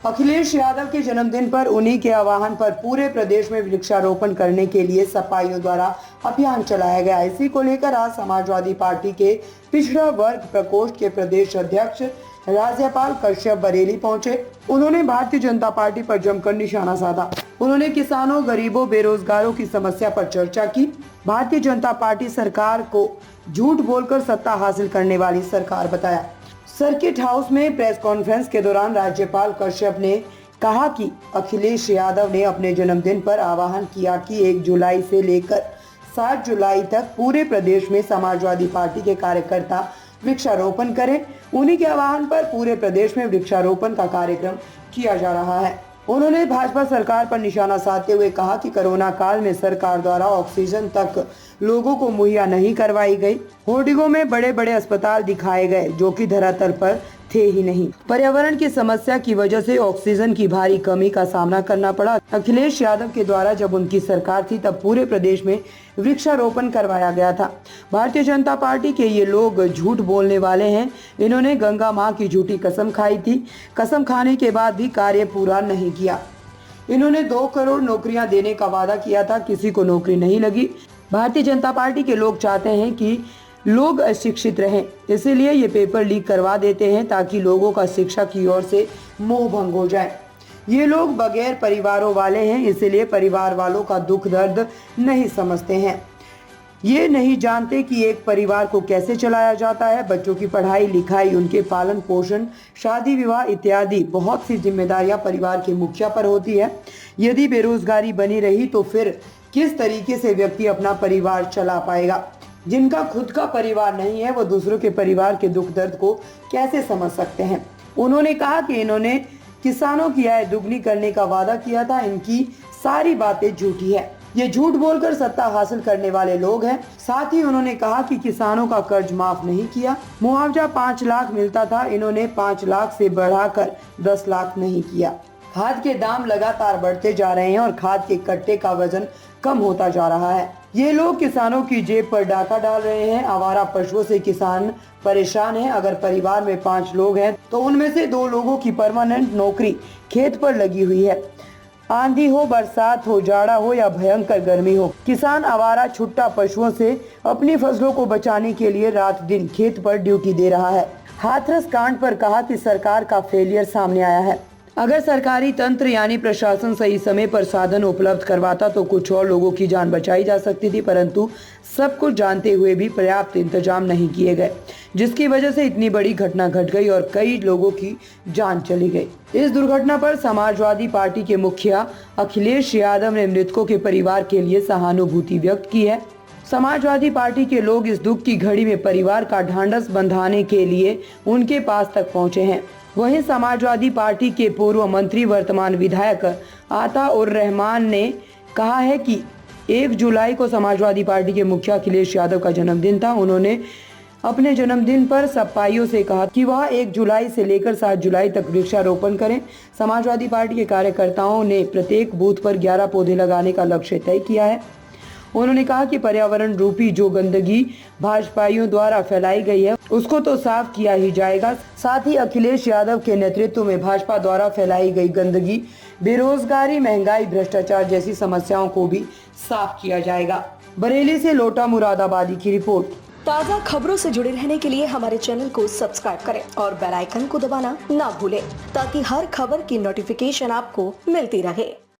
अखिलेश यादव के जन्मदिन पर उन्हीं के आह्वान पर पूरे प्रदेश में वृक्षारोपण करने के लिए सपाइयों द्वारा अभियान चलाया गया। इसी को लेकर आज समाजवादी पार्टी के पिछड़ा वर्ग प्रकोष्ठ के प्रदेश अध्यक्ष राज्यपाल कश्यप बरेली पहुंचे। उन्होंने भारतीय जनता पार्टी पर जमकर निशाना साधा। उन्होंने किसानों, गरीबों, बेरोजगारों की समस्या पर चर्चा की। भारतीय जनता पार्टी सरकार को झूठ बोलकर सत्ता हासिल करने वाली सरकार बताया। सर्किट हाउस में प्रेस कॉन्फ्रेंस के दौरान राज्यपाल कश्यप ने कहा कि अखिलेश यादव ने अपने जन्मदिन पर आह्वान किया कि 1 जुलाई से लेकर 7 जुलाई तक पूरे प्रदेश में समाजवादी पार्टी के कार्यकर्ता वृक्षारोपण करें। उन्हीं के आह्वान पर पूरे प्रदेश में वृक्षारोपण का कार्यक्रम किया जा रहा है। उन्होंने भाजपा सरकार पर निशाना साधते हुए कहा कि कोरोना काल में सरकार द्वारा ऑक्सीजन तक लोगों को मुहैया नहीं करवाई गई। होर्डिंगों में बड़े बड़े अस्पताल दिखाए गए जो कि धरातल पर थे ही नहीं। पर्यावरण की समस्या की वजह से ऑक्सीजन की भारी कमी का सामना करना पड़ा। अखिलेश यादव के द्वारा जब उनकी सरकार थी तब पूरे प्रदेश में वृक्षारोपण करवाया गया था। भारतीय जनता पार्टी के ये लोग झूठ बोलने वाले हैं। इन्होंने गंगा माँ की झूठी कसम खाई थी। कसम खाने के बाद भी कार्य पूरा नहीं किया। इन्होंने 2 करोड़ नौकरियां देने का वादा किया था, किसी को नौकरी नहीं लगी। भारतीय जनता पार्टी के लोग चाहते हैं कि लोग अशिक्षित रहें, इसीलिए ये पेपर लीक करवा देते हैं ताकि लोगों का शिक्षा की ओर से मोह भंग हो जाए। ये लोग बगैर परिवारों वाले हैं, इसीलिए परिवार वालों का दुख दर्द नहीं समझते हैं। ये नहीं जानते कि एक परिवार को कैसे चलाया जाता है। बच्चों की पढ़ाई लिखाई, उनके पालन पोषण, शादी विवाह इत्यादि बहुत सी जिम्मेदारियां परिवार के मुखिया पर होती है। यदि बेरोजगारी बनी रही तो फिर किस तरीके से व्यक्ति अपना परिवार चला पाएगा। जिनका खुद का परिवार नहीं है वो दूसरों के परिवार के दुख दर्द को कैसे समझ सकते हैं। उन्होंने कहा कि इन्होंने किसानों की आय दुगनी करने का वादा किया था। इनकी सारी बातें झूठी है। ये झूठ बोलकर सत्ता हासिल करने वाले लोग हैं। साथ ही उन्होंने कहा कि किसानों का कर्ज माफ नहीं किया। मुआवजा 5 लाख मिलता था, इन्होंने 5 लाख से बढ़ाकर 10 लाख नहीं किया। खाद के दाम लगातार बढ़ते जा रहे हैं और खाद के कट्टे का वजन कम होता जा रहा है। ये लोग किसानों की जेब पर डाका डाल रहे हैं। आवारा पशुओं से किसान परेशान हैं। अगर परिवार में 5 लोग हैं तो उनमें से 2 लोगों की परमानेंट नौकरी खेत पर लगी हुई है। आंधी हो, बरसात हो, जाड़ा हो या भयंकर गर्मी हो, किसान आवारा छुट्टा पशुओं से अपनी फसलों को बचाने के लिए रात दिन खेत पर ड्यूटी दे रहा है। हाथरस कांड पर कहा कि सरकार का फेलियर सामने आया है। अगर सरकारी तंत्र यानी प्रशासन सही समय पर साधन उपलब्ध करवाता तो कुछ और लोगों की जान बचाई जा सकती थी, परंतु सब कुछ जानते हुए भी पर्याप्त इंतजाम नहीं किए गए, जिसकी वजह से इतनी बड़ी घटना घट गई और कई लोगों की जान चली गई। इस दुर्घटना पर समाजवादी पार्टी के मुखिया अखिलेश यादव ने मृतकों के परिवार के लिए सहानुभूति व्यक्त की है। समाजवादी पार्टी के लोग इस दुख की घड़ी में परिवार का ढांढस बंधाने के लिए उनके पास तक पहुंचे हैं। वहीं समाजवादी पार्टी के पूर्व मंत्री वर्तमान विधायक आता उर रहमान ने कहा है कि 1 जुलाई को समाजवादी पार्टी के मुखिया अखिलेश यादव का जन्मदिन था। उन्होंने अपने जन्मदिन पर सपाइयों से कहा कि वह 1 जुलाई से लेकर 7 जुलाई तक वृक्षारोपण करें। समाजवादी पार्टी के कार्यकर्ताओं ने प्रत्येक बूथ पर 11 पौधे लगाने का लक्ष्य तय किया है। उन्होंने कहा कि पर्यावरण रूपी जो गंदगी भाजपाइयों द्वारा फैलाई गई है उसको तो साफ किया ही जाएगा। साथ ही अखिलेश यादव के नेतृत्व में भाजपा द्वारा फैलाई गई गंदगी, बेरोजगारी, महंगाई, भ्रष्टाचार जैसी समस्याओं को भी साफ किया जाएगा। बरेली से लोटा मुरादाबादी की रिपोर्ट। ताज़ा खबरों से जुड़े रहने के लिए हमारे चैनल को सब्सक्राइब करें और बेल आइकन को दबाना ना भूलें ताकि हर खबर की नोटिफिकेशन आपको मिलती रहे।